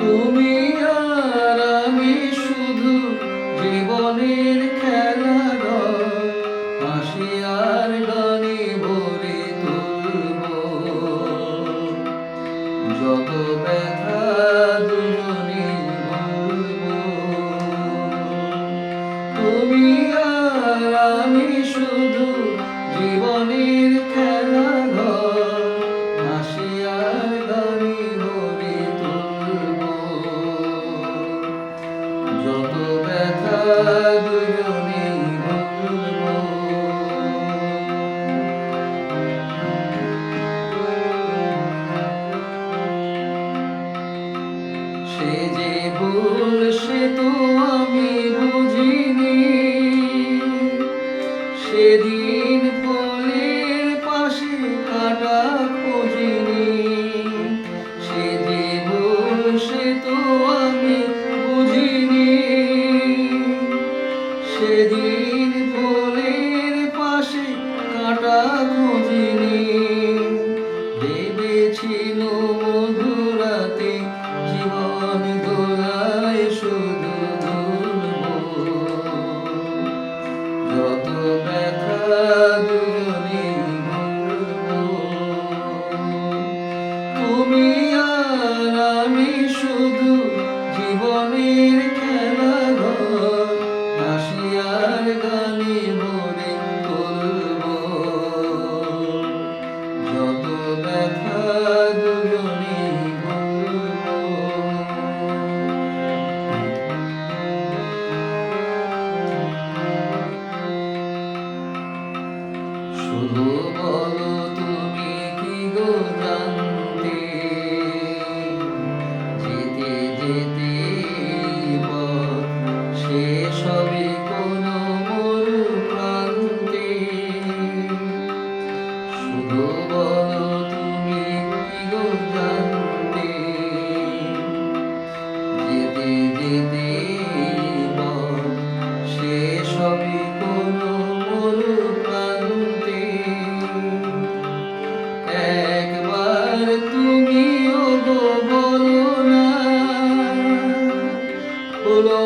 তুমি আর আমি শুধু জীবনের খেলাঘর, হাসি আর গানে ভরে তুলব যত ব্যথা দুজনে ভুলব। তুমি আর আমি শুধু জীবনের খেলাঘর, হাসি আর গানে ভরে তুলব যত ব্যথা দুজনে ভুলব। সে যে ভুল সে তো আমি বুঝিনি, সেদিন ফুলের পাশে কাটা খুঁজিনি। সে যে ভুল সে তো আমি বুঝিনি, সেদিন ফুলের পাশে কাটা খুঁজিনি। ভেবেছিল মধুরাতে জীবন দোলায় শুধু দুলব যত ব্যথা দুজনে ভুলব। তুমি আর আমি শুধু জীবনের খেলাঘর, হাসি আর গানে ভরে তুলব যত ব্যথা দুজনে ভুলব। শুধু বলো তুমি কি গো জানতে, যেতে যেতে পথ শেষ হবে কোনো মরু প্রান্তে। শুধু বলো তুমি কি গো জানতে, যেতে যেতে পথ শেষ হবে কোনো মরু প্রান্তে। একবার তুমিও গো বলো না, হলো